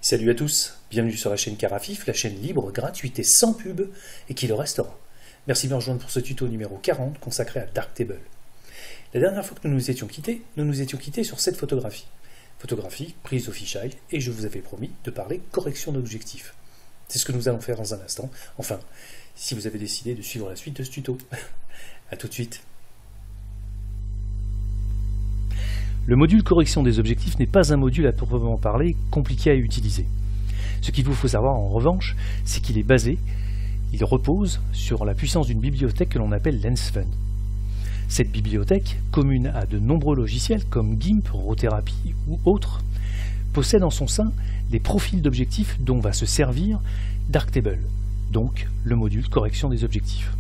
Salut à tous, bienvenue sur la chaîne Carafif, la chaîne libre, gratuite et sans pub, et qui le restera. Merci de me rejoindre pour ce tuto numéro 40 consacré à Darktable. La dernière fois que nous nous étions quittés sur cette photographie. Photographie prise au fisheye, et je vous avais promis de parler correction d'objectifs. C'est ce que nous allons faire dans un instant, enfin, si vous avez décidé de suivre la suite de ce tuto. A tout de suite. Le module correction des objectifs n'est pas un module à proprement parler compliqué à utiliser. Ce qu'il vous faut savoir en revanche, c'est qu'il est basé, il repose sur la puissance d'une bibliothèque que l'on appelle LensFun. Cette bibliothèque, commune à de nombreux logiciels comme GIMP, Rotherapy ou autres, possède en son sein les profils d'objectifs dont va se servir Darktable, donc le module correction des objectifs.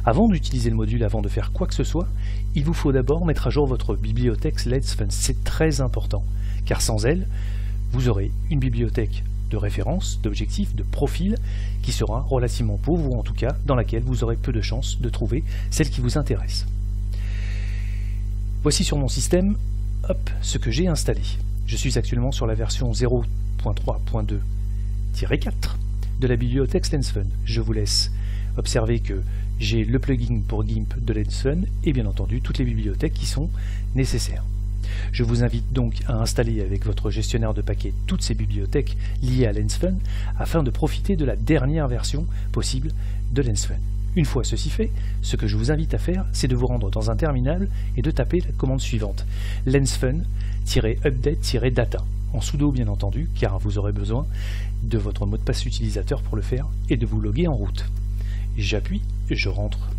Avant d'utiliser le module, avant de faire quoi que ce soit, il vous faut d'abord mettre à jour votre bibliothèque LensFun. C'est très important, car sans elle, vous aurez une bibliothèque de référence, d'objectifs, de profils, qui sera relativement pauvre, ou en tout cas dans laquelle vous aurez peu de chances de trouver celle qui vous intéresse. Voici sur mon système ce que j'ai installé. Je suis actuellement sur la version 0.3.2-4 de la bibliothèque LensFun. Je vous laisse observer que j'ai le plugin pour GIMP de LensFun et bien entendu toutes les bibliothèques qui sont nécessaires. Je vous invite donc à installer avec votre gestionnaire de paquets toutes ces bibliothèques liées à LensFun afin de profiter de la dernière version possible de LensFun. Une fois ceci fait, ce que je vous invite à faire, c'est de vous rendre dans un terminal et de taper la commande suivante, lensfun-update-data, en sudo bien entendu, car vous aurez besoin de votre mot de passe utilisateur pour le faire et de vous loguer en route. J'appuie, je rentre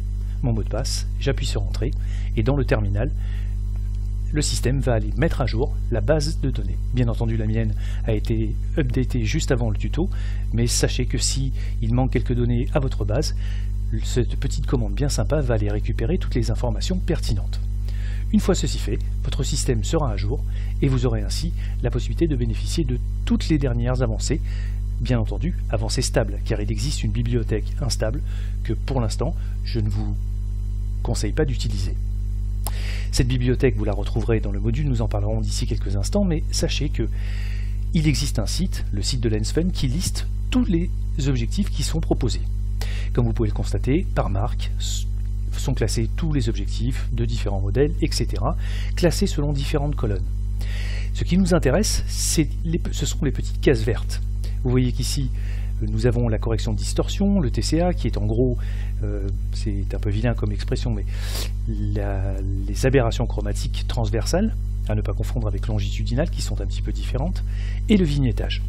mon mot de passe, j'appuie sur Entrée, et dans le terminal, le système va aller mettre à jour la base de données. Bien entendu, la mienne a été updatée juste avant le tuto, mais sachez que si il manque quelques données à votre base, cette petite commande bien sympa va aller récupérer toutes les informations pertinentes. Une fois ceci fait, votre système sera à jour, et vous aurez ainsi la possibilité de bénéficier de toutes les dernières avancées. Bien entendu, avancée stable, car il existe une bibliothèque instable que pour l'instant, je ne vous conseille pas d'utiliser. Cette bibliothèque, vous la retrouverez dans le module, nous en parlerons d'ici quelques instants, mais sachez que il existe un site, le site de LensFun, qui liste tous les objectifs qui sont proposés. Comme vous pouvez le constater, par marque, sont classés tous les objectifs de différents modèles, etc., classés selon différentes colonnes. Ce qui nous intéresse, ce sont les petites cases vertes. Vous voyez qu'ici, nous avons la correction de distorsion, le TCA, qui est en gros, c'est un peu vilain comme expression, mais les aberrations chromatiques transversales, à ne pas confondre avec longitudinales, qui sont un petit peu différentes, et le vignettage.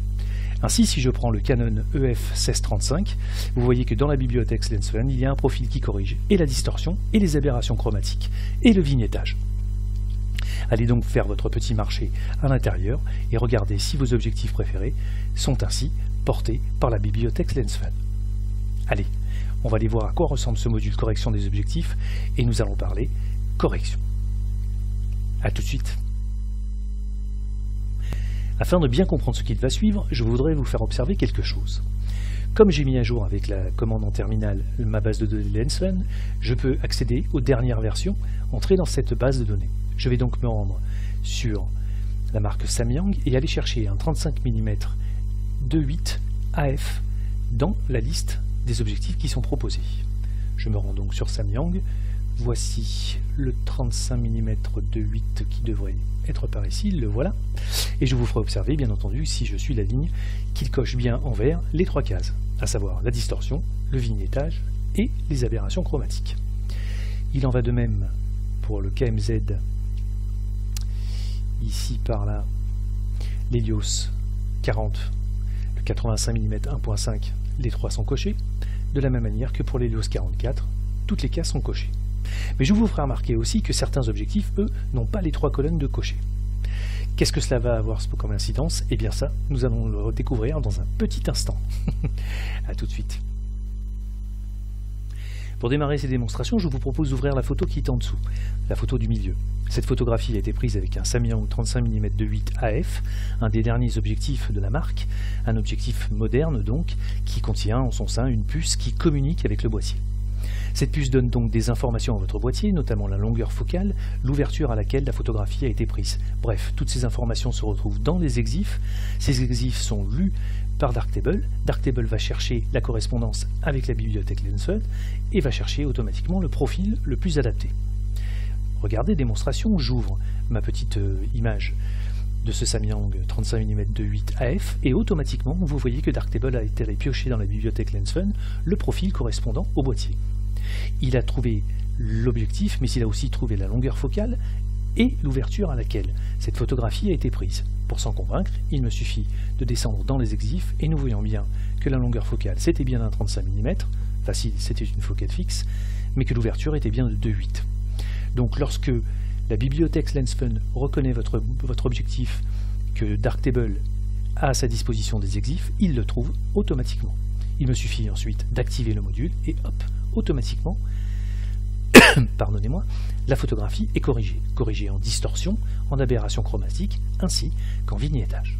Ainsi, si je prends le Canon EF 1635, vous voyez que dans la bibliothèque LensFun, il y a un profil qui corrige et la distorsion, et les aberrations chromatiques, et le vignettage. Allez donc faire votre petit marché à l'intérieur et regardez si vos objectifs préférés sont ainsi portés par la bibliothèque LensFun. Allez, on va aller voir à quoi ressemble ce module correction des objectifs et nous allons parler correction. A tout de suite. Afin de bien comprendre ce qu'il va suivre, je voudrais vous faire observer quelque chose. Comme j'ai mis à jour avec la commande en terminal ma base de données LensFun, je peux accéder aux dernières versions entrées dans cette base de données. Je vais donc me rendre sur la marque Samyang et aller chercher un 35 mm 2.8 AF dans la liste des objectifs qui sont proposés. Je me rends donc sur Samyang, voici le 35 mm 2.8 qui devrait être par ici, le voilà, et je vous ferai observer bien entendu si je suis la ligne qu'il coche bien en vert les trois cases, à savoir la distorsion, le vignettage et les aberrations chromatiques. Il en va de même pour le KMZ, ici par là, l'Helios 40, le 85 mm 1.5, les trois sont cochés, de la même manière que pour l'Helios 44, toutes les cases sont cochées. Mais je vous ferai remarquer aussi que certains objectifs, eux, n'ont pas les trois colonnes de cocher. Qu'est-ce que cela va avoir comme incidence? Eh bien ça, nous allons le découvrir dans un petit instant. A tout de suite. Pour démarrer ces démonstrations, je vous propose d'ouvrir la photo qui est en dessous, la photo du milieu. Cette photographie a été prise avec un Samyang 35 mm 2.8 AF, un des derniers objectifs de la marque, un objectif moderne donc, qui contient en son sein une puce qui communique avec le boîtier. Cette puce donne donc des informations à votre boîtier, notamment la longueur focale, l'ouverture à laquelle la photographie a été prise. Bref, toutes ces informations se retrouvent dans les EXIF. Ces EXIF sont lus par Darktable. Darktable va chercher la correspondance avec la bibliothèque Lensfun et va chercher automatiquement le profil le plus adapté. Regardez, démonstration, j'ouvre ma petite image de ce Samyang 35 mm 2.8 AF et automatiquement vous voyez que Darktable a été allé piocher dans la bibliothèque Lensfun le profil correspondant au boîtier. Il a trouvé l'objectif, mais il a aussi trouvé la longueur focale et l'ouverture à laquelle cette photographie a été prise. Pour s'en convaincre, il me suffit de descendre dans les EXIF et nous voyons bien que la longueur focale c'était bien un 35 mm, enfin si c'était une focale fixe, mais que l'ouverture était bien de 2.8. Donc lorsque la bibliothèque Lensfun reconnaît votre objectif que Darktable a à sa disposition des EXIF, il le trouve automatiquement. Il me suffit ensuite d'activer le module et hop, automatiquement, pardonnez-moi, la photographie est corrigée en distorsion, en aberration chromatique, ainsi qu'en vignettage.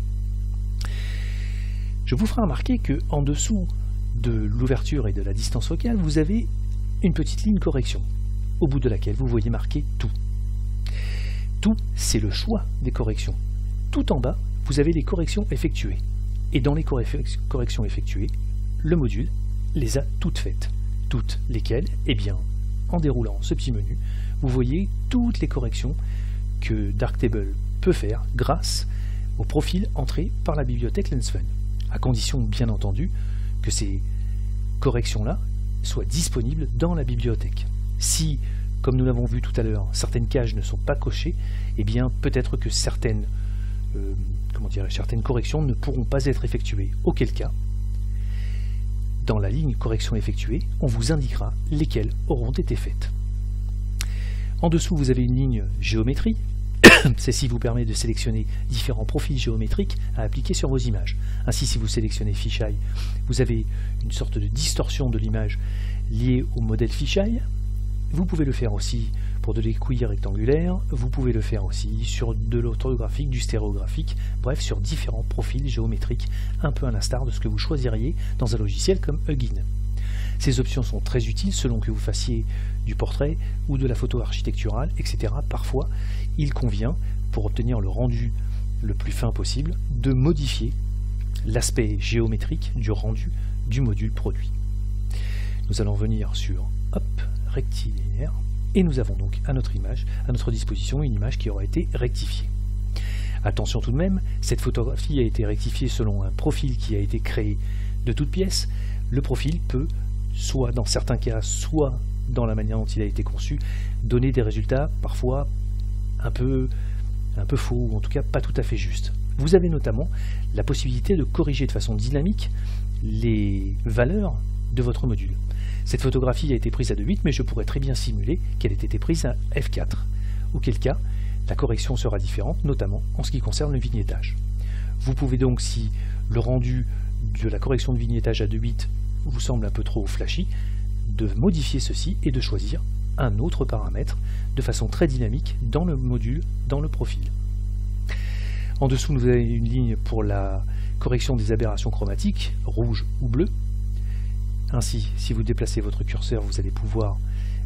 Je vous ferai remarquer que en dessous de l'ouverture et de la distance focale, vous avez une petite ligne correction, au bout de laquelle vous voyez marqué tout. Tout, c'est le choix des corrections. Tout en bas, vous avez les corrections effectuées. Et dans les corrections effectuées, le module les a toutes faites. Toutes lesquelles, eh bien, en déroulant ce petit menu, vous voyez toutes les corrections que Darktable peut faire grâce au profil entré par la bibliothèque Lensfun, à condition bien entendu que ces corrections-là soient disponibles dans la bibliothèque. Si, comme nous l'avons vu tout à l'heure, certaines cases ne sont pas cochées, eh bien peut-être que certaines corrections ne pourront pas être effectuées, auquel cas, dans la ligne correction effectuée, on vous indiquera lesquelles auront été faites. En dessous, vous avez une ligne géométrie. Celle-ci vous permet de sélectionner différents profils géométriques à appliquer sur vos images. Ainsi, si vous sélectionnez Fisheye, vous avez une sorte de distorsion de l'image liée au modèle Fisheye. Vous pouvez le faire aussi pour de l'équilibre rectangulaire, vous pouvez le faire aussi sur de l'orthographique, du stéréographique, bref, sur différents profils géométriques, un peu à l'instar de ce que vous choisiriez dans un logiciel comme Hugin. Ces options sont très utiles selon que vous fassiez du portrait ou de la photo architecturale, etc. Parfois, il convient, pour obtenir le rendu le plus fin possible, de modifier l'aspect géométrique du rendu du module produit. Nous allons venir sur rectilinéaire, et nous avons donc à notre disposition une image qui aura été rectifiée. Attention tout de même, cette photographie a été rectifiée selon un profil qui a été créé de toutes pièces. Le profil peut, soit dans certains cas, soit dans la manière dont il a été conçu, donner des résultats parfois un peu faux, ou en tout cas pas tout à fait justes. Vous avez notamment la possibilité de corriger de façon dynamique les valeurs de votre module. Cette photographie a été prise à 2.8, mais je pourrais très bien simuler qu'elle ait été prise à f4, auquel cas la correction sera différente, notamment en ce qui concerne le vignettage. Vous pouvez donc, si le rendu de la correction de vignettage à 2.8 vous semble un peu trop flashy, de modifier ceci et de choisir un autre paramètre de façon très dynamique dans le module, dans le profil. En dessous, vous avez une ligne pour la correction des aberrations chromatiques, rouge ou bleu. Ainsi, si vous déplacez votre curseur, vous allez pouvoir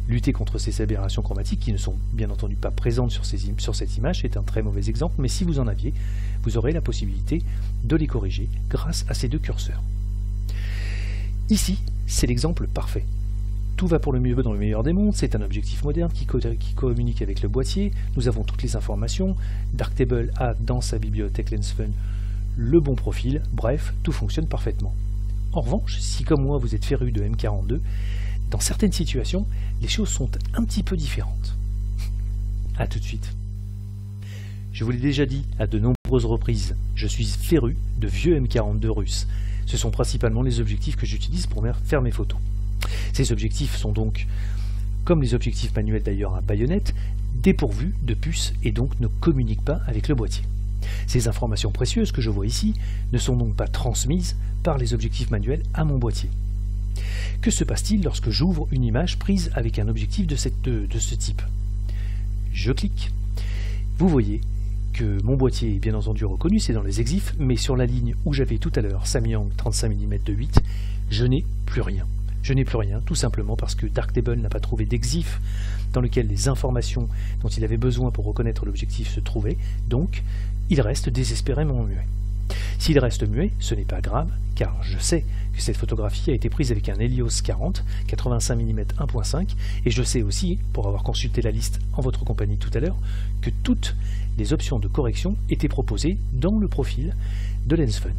lutter contre ces aberrations chromatiques qui ne sont bien entendu pas présentes sur cette image. C'est un très mauvais exemple, mais si vous en aviez, vous aurez la possibilité de les corriger grâce à ces deux curseurs. Ici, c'est l'exemple parfait. Tout va pour le mieux dans le meilleur des mondes, c'est un objectif moderne qui communique avec le boîtier, nous avons toutes les informations, Darktable a dans sa bibliothèque Lensfun le bon profil, bref, tout fonctionne parfaitement. En revanche, si comme moi vous êtes féru de M42, dans certaines situations, les choses sont un petit peu différentes. A tout de suite. Je vous l'ai déjà dit à de nombreuses reprises, je suis féru de vieux M42 russes. Ce sont principalement les objectifs que j'utilise pour faire mes photos. Ces objectifs sont donc, comme les objectifs manuels d'ailleurs à baïonnette, dépourvus de puces et donc ne communiquent pas avec le boîtier. Ces informations précieuses que je vois ici ne sont donc pas transmises par les objectifs manuels à mon boîtier. Que se passe-t-il lorsque j'ouvre une image prise avec un objectif de ce type? Je clique. Vous voyez que mon boîtier est bien entendu reconnu, c'est dans les EXIF, mais sur la ligne où j'avais tout à l'heure Samyang 35 mm 2.8, je n'ai plus rien. Je n'ai plus rien, tout simplement parce que Darktable n'a pas trouvé d'exif dans lequel les informations dont il avait besoin pour reconnaître l'objectif se trouvaient, donc il reste désespérément muet. S'il reste muet, ce n'est pas grave, car je sais que cette photographie a été prise avec un Helios 40, 85 mm 1.5, et je sais aussi, pour avoir consulté la liste en votre compagnie tout à l'heure, que toutes les options de correction étaient proposées dans le profil de LensFun.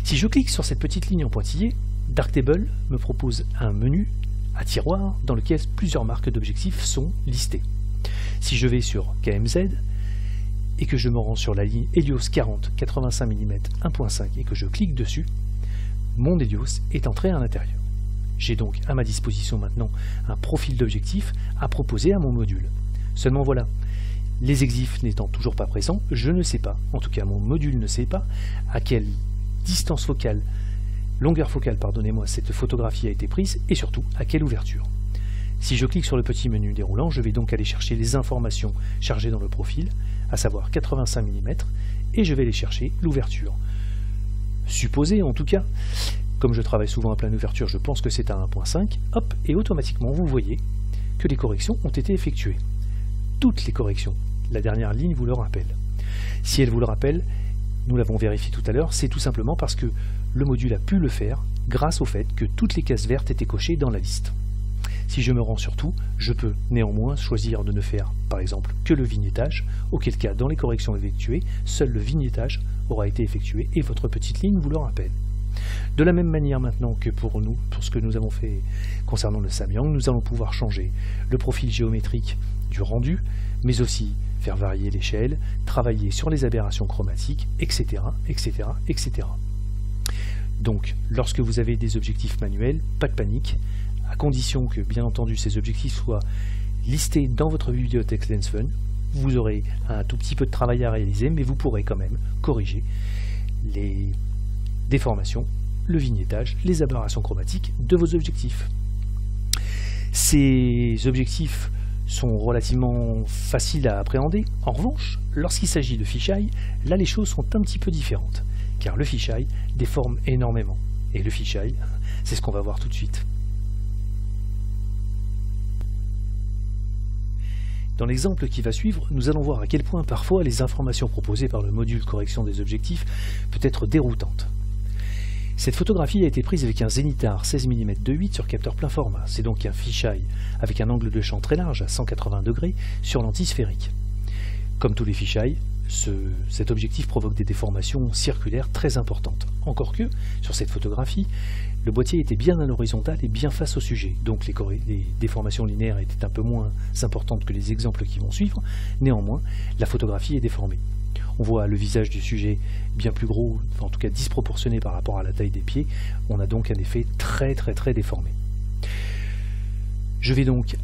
Si je clique sur cette petite ligne en pointillé, Darktable me propose un menu à tiroir dans lequel plusieurs marques d'objectifs sont listées. Si je vais sur KMZ et que je me rends sur la ligne Helios 40 85 mm 1.5 et que je clique dessus, mon Helios est entré à l'intérieur. J'ai donc à ma disposition maintenant un profil d'objectif à proposer à mon module. Seulement voilà, les exifs n'étant toujours pas présents, je ne sais pas, en tout cas mon module ne sait pas, à quelle distance focale, longueur focale, pardonnez-moi, cette photographie a été prise et surtout à quelle ouverture. Si je clique sur le petit menu déroulant, je vais donc aller chercher les informations chargées dans le profil, à savoir 85 mm, et je vais aller chercher l'ouverture. Supposée en tout cas, comme je travaille souvent à pleine ouverture, je pense que c'est à 1.5, hop, et automatiquement vous voyez que les corrections ont été effectuées. Toutes les corrections, la dernière ligne vous le rappelle. Si elle vous le rappelle, nous l'avons vérifié tout à l'heure, c'est tout simplement parce que le module a pu le faire grâce au fait que toutes les cases vertes étaient cochées dans la liste. Si je me rends sur tout, je peux néanmoins choisir de ne faire, par exemple, que le vignettage, auquel cas, dans les corrections effectuées, seul le vignettage aura été effectué et votre petite ligne vous le rappelle. De la même manière maintenant que pour nous, pour ce que nous avons fait concernant le Samyang, nous allons pouvoir changer le profil géométrique du rendu, mais aussi faire varier l'échelle, travailler sur les aberrations chromatiques, etc., etc., etc. Donc, lorsque vous avez des objectifs manuels, pas de panique, à condition que, bien entendu, ces objectifs soient listés dans votre bibliothèque LensFun. Vous aurez un tout petit peu de travail à réaliser, mais vous pourrez quand même corriger les déformations, le vignettage, les aberrations chromatiques de vos objectifs. Ces objectifs sont relativement faciles à appréhender. En revanche, lorsqu'il s'agit de fisheye, là les choses sont un petit peu différentes, car le fisheye déforme énormément. Et le fisheye, c'est ce qu'on va voir tout de suite. Dans l'exemple qui va suivre, nous allons voir à quel point parfois les informations proposées par le module correction des objectifs peut être déroutantes. Cette photographie a été prise avec un Zenitar 16 mm 2.8 sur capteur plein format. C'est donc un fisheye avec un angle de champ très large à 180 degrés sur lentille sphérique. Comme tous les fisheyes, cet objectif provoque des déformations circulaires très importantes. Encore que, sur cette photographie, le boîtier était bien à l'horizontale et bien face au sujet, donc les déformations linéaires étaient un peu moins importantes que les exemples qui vont suivre. Néanmoins, la photographie est déformée. On voit le visage du sujet bien plus gros, en tout cas disproportionné par rapport à la taille des pieds. On a donc un effet très déformé. Je vais donc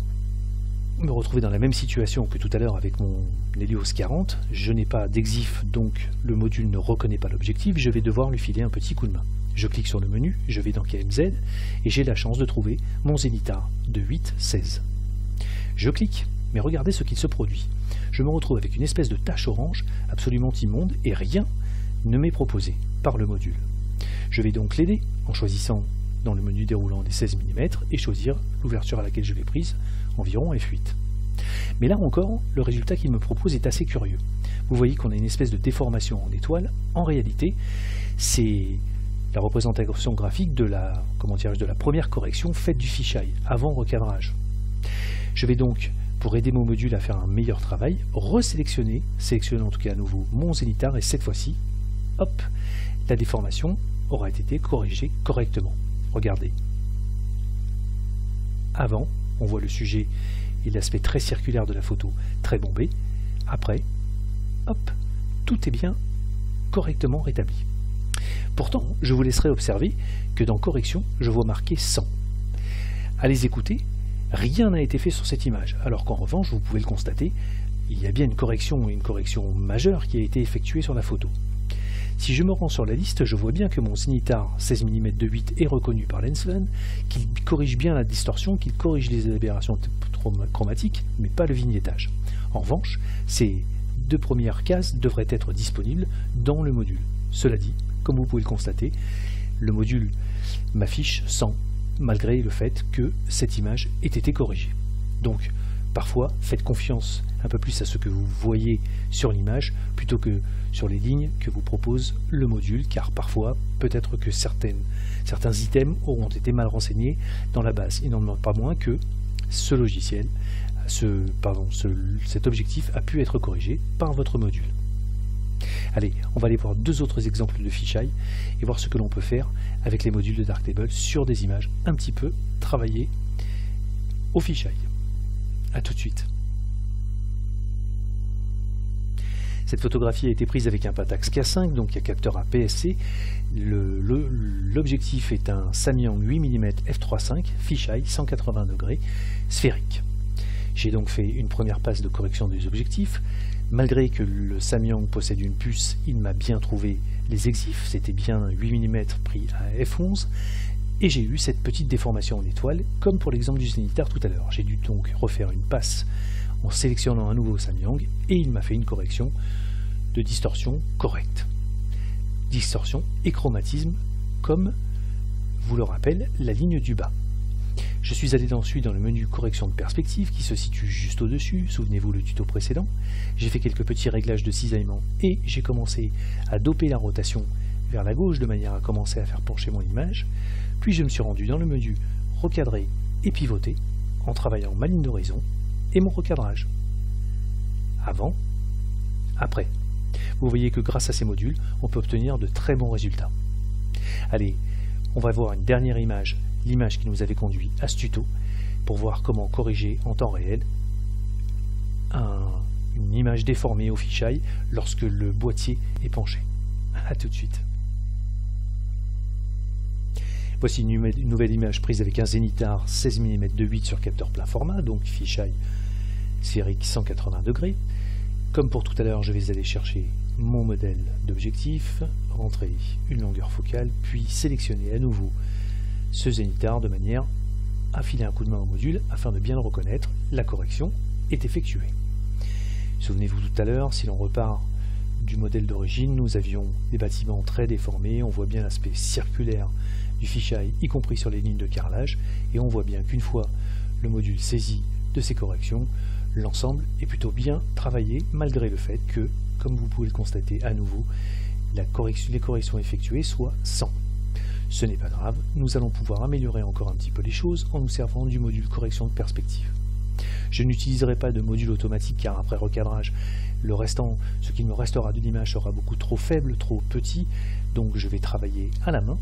me retrouver dans la même situation que tout à l'heure avec mon Helios 40. Je n'ai pas d'exif, donc le module ne reconnaît pas l'objectif. Je vais devoir lui filer un petit coup de main. Je clique sur le menu, je vais dans KMZ et j'ai la chance de trouver mon Zenitar de 8-16. Je clique, mais regardez ce qu'il se produit. Je me retrouve avec une espèce de tache orange absolument immonde et rien ne m'est proposé par le module. Je vais donc l'aider en choisissant dans le menu déroulant les 16 mm et choisir l'ouverture à laquelle je l'ai prise, environ f8. Mais là encore, le résultat qu'il me propose est assez curieux. Vous voyez qu'on a une espèce de déformation en étoile. En réalité, c'est la représentation graphique de la première correction faite du fisheye, avant recadrage. Je vais donc, pour aider mon module à faire un meilleur travail, sélectionner en tout cas à nouveau mon Zenitar, et cette fois-ci, hop, la déformation aura été corrigée correctement. Regardez. Avant, on voit le sujet et l'aspect très circulaire de la photo très bombé. Après, hop, tout est bien correctement rétabli. Pourtant, je vous laisserai observer que dans Correction, je vois marqué 100. À les écouter, rien n'a été fait sur cette image, alors qu'en revanche, vous pouvez le constater, il y a bien une correction majeure qui a été effectuée sur la photo. Si je me rends sur la liste, je vois bien que mon Zenitar 16 mm 2.8 est reconnu par LensFun, qu'il corrige bien la distorsion, qu'il corrige les aberrations chromatiques, mais pas le vignettage. En revanche, ces deux premières cases devraient être disponibles dans le module. Cela dit, comme vous pouvez le constater, le module m'affiche 100 malgré le fait que cette image ait été corrigée. Donc, parfois, faites confiance un peu plus à ce que vous voyez sur l'image plutôt que sur les lignes que vous propose le module, car parfois, peut-être que certains items auront été mal renseignés dans la base. Il n'en demeure pas moins que ce logiciel, cet objectif a pu être corrigé par votre module. Allez, on va aller voir deux autres exemples de fisheye et voir ce que l'on peut faire avec les modules de Darktable sur des images un petit peu travaillées au fisheye. A tout de suite. Cette photographie a été prise avec un Pentax K5, donc un capteur APS-C. L'objectif est un Samyang 8 mm f3.5 fisheye 180 degrés sphérique. J'ai donc fait une première passe de correction des objectifs. Malgré que le Samyang possède une puce, il m'a bien trouvé les exifs, c'était bien 8 mm pris à f11, et j'ai eu cette petite déformation en étoile, comme pour l'exemple du Zénithar tout à l'heure. J'ai dû donc refaire une passe en sélectionnant un nouveau Samyang, et il m'a fait une correction de distorsion correcte. Distorsion et chromatisme, comme vous le rappelle la ligne du bas. Je suis allé ensuite dans le menu correction de perspective qui se situe juste au-dessus, souvenez-vous le tuto précédent. J'ai fait quelques petits réglages de cisaillement et j'ai commencé à doper la rotation vers la gauche de manière à commencer à faire pencher mon image. Puis je me suis rendu dans le menu recadrer et pivoter en travaillant ma ligne d'horizon et mon recadrage. Avant, après. Vous voyez que grâce à ces modules, on peut obtenir de très bons résultats. Allez, on va voir une dernière image, l'image qui nous avait conduit à ce tuto, pour voir comment corriger en temps réel une image déformée au fisheye lorsque le boîtier est penché. A tout de suite. Voici une nouvelle image prise avec un Zénithar 16 mm de 8 sur capteur plein format, donc fisheye sphérique 180 degrés. Comme pour tout à l'heure, je vais aller chercher mon modèle d'objectif, rentrer une longueur focale, puis sélectionner à nouveau ce Zénithar de manière à filer un coup de main au module afin de bien le reconnaître. La correction est effectuée. Souvenez-vous tout à l'heure, si l'on repart du modèle d'origine, nous avions des bâtiments très déformés, on voit bien l'aspect circulaire du fisheye, y compris sur les lignes de carrelage, et on voit bien qu'une fois le module saisi de ces corrections, l'ensemble est plutôt bien travaillé, malgré le fait que, comme vous pouvez le constater à nouveau, les corrections effectuées soient 100. Ce n'est pas grave, nous allons pouvoir améliorer encore un petit peu les choses en nous servant du module correction de perspective. Je n'utiliserai pas de module automatique car après recadrage, ce qui me restera de l'image sera beaucoup trop faible, trop petit, donc je vais travailler à la main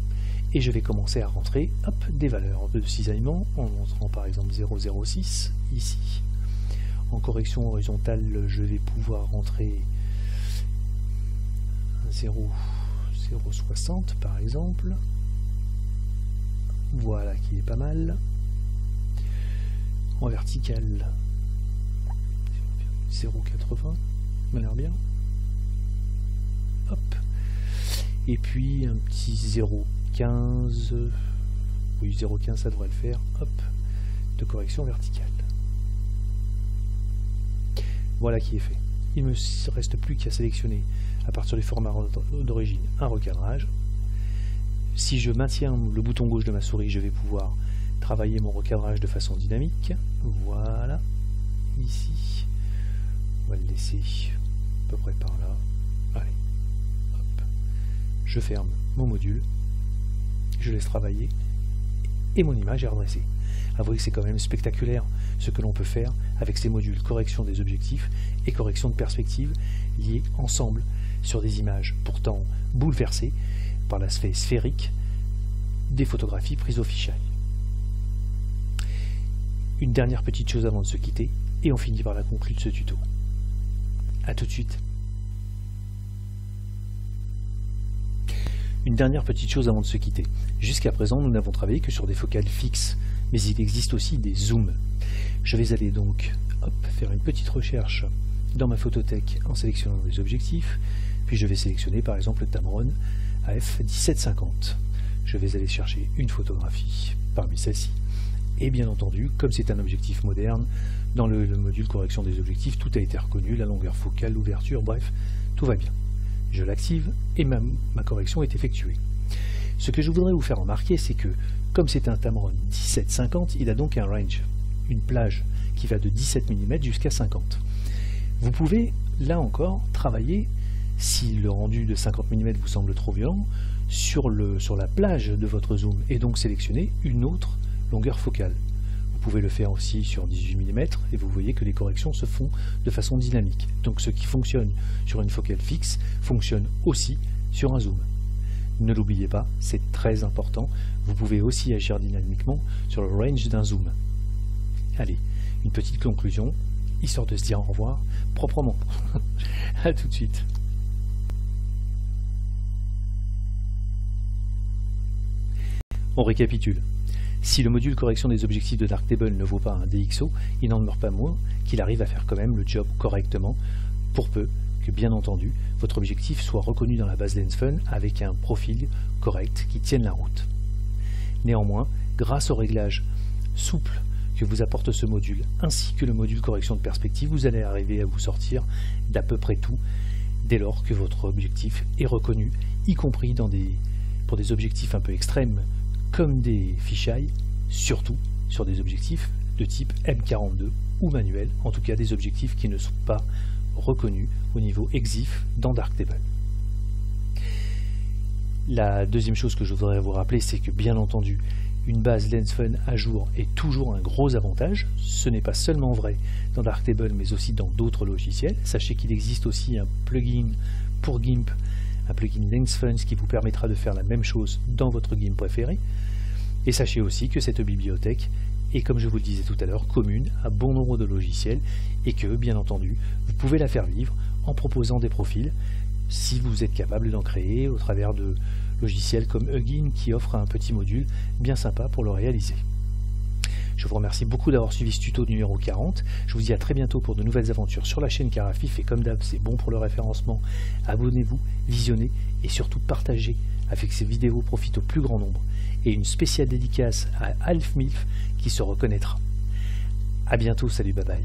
et je vais commencer à rentrer des valeurs de cisaillement en montrant par exemple 0,06 ici. En correction horizontale, je vais pouvoir rentrer 0,60 par exemple. Voilà qui est pas mal. En vertical, 0,80, m'a l'air bien. Hop. Et puis un petit 0,15. Oui, 0,15 ça devrait le faire. Hop. De correction verticale. Voilà qui est fait. Il ne me reste plus qu'à sélectionner à partir du format d'origine un recadrage. Si je maintiens le bouton gauche de ma souris, je vais pouvoir travailler mon recadrage de façon dynamique. Voilà, ici. On va le laisser à peu près par là. Allez, hop. Je ferme mon module, je laisse travailler et mon image est redressée. Avouez que c'est quand même spectaculaire ce que l'on peut faire avec ces modules correction des objectifs et correction de perspective liés ensemble sur des images pourtant bouleversées par l'aspect sphérique des photographies prises au fisheye. Une dernière petite chose avant de se quitter et on finit par la conclure de ce tuto. A tout de suite. Une dernière petite chose avant de se quitter. Jusqu'à présent, nous n'avons travaillé que sur des focales fixes, mais il existe aussi des zooms. Je vais aller donc faire une petite recherche dans ma photothèque en sélectionnant les objectifs, puis je vais sélectionner par exemple le Tamron AF1750. Je vais aller chercher une photographie parmi celles-ci. Et bien entendu, comme c'est un objectif moderne, dans le module correction des objectifs, tout a été reconnu, la longueur focale, l'ouverture, bref, tout va bien. Je l'active et ma correction est effectuée. Ce que je voudrais vous faire remarquer, c'est que Comme c'est un Tamron 1750, il a donc un range, une plage qui va de 17 mm jusqu'à 50. Vous pouvez, là encore, travailler, si le rendu de 50 mm vous semble trop violent, sur la plage de votre zoom et donc sélectionner une autre longueur focale. Vous pouvez le faire aussi sur 18 mm et vous voyez que les corrections se font de façon dynamique. Donc ce qui fonctionne sur une focale fixe fonctionne aussi sur un zoom. Ne l'oubliez pas, c'est très important. Vous pouvez aussi agir dynamiquement sur le range d'un zoom. Allez, une petite conclusion, histoire de se dire au revoir proprement. A tout de suite. On récapitule. Si le module correction des objectifs de Darktable ne vaut pas un DxO, il n'en demeure pas moins qu'il arrive à faire quand même le job correctement, pour peu que, bien entendu, votre objectif soit reconnu dans la base LensFun avec un profil correct qui tienne la route. Néanmoins, grâce aux réglages souples que vous apporte ce module, ainsi que le module correction de perspective, vous allez arriver à vous sortir d'à peu près tout, dès lors que votre objectif est reconnu, y compris pour des objectifs un peu extrêmes, comme des fisheye, surtout sur des objectifs de type M42 ou manuel, en tout cas des objectifs qui ne sont pas reconnus au niveau EXIF dans Darktable. La deuxième chose que je voudrais vous rappeler, c'est que bien entendu, une base LensFun à jour est toujours un gros avantage. Ce n'est pas seulement vrai dans Darktable, mais aussi dans d'autres logiciels. Sachez qu'il existe aussi un plugin pour GIMP, un plugin LensFun qui vous permettra de faire la même chose dans votre GIMP préféré. Et sachez aussi que cette bibliothèque est, comme je vous le disais tout à l'heure, commune à bon nombre de logiciels et que, bien entendu, vous pouvez la faire vivre en proposant des profils si vous êtes capable d'en créer au travers de logiciels comme Hugin qui offre un petit module bien sympa pour le réaliser. Je vous remercie beaucoup d'avoir suivi ce tuto numéro 40. Je vous dis à très bientôt pour de nouvelles aventures sur la chaîne Carafif et comme d'hab, c'est bon pour le référencement. Abonnez-vous, visionnez et surtout partagez afin que ces vidéos profitent au plus grand nombre. Et une spéciale dédicace à Alf Milf qui se reconnaîtra. A bientôt, salut, bye bye.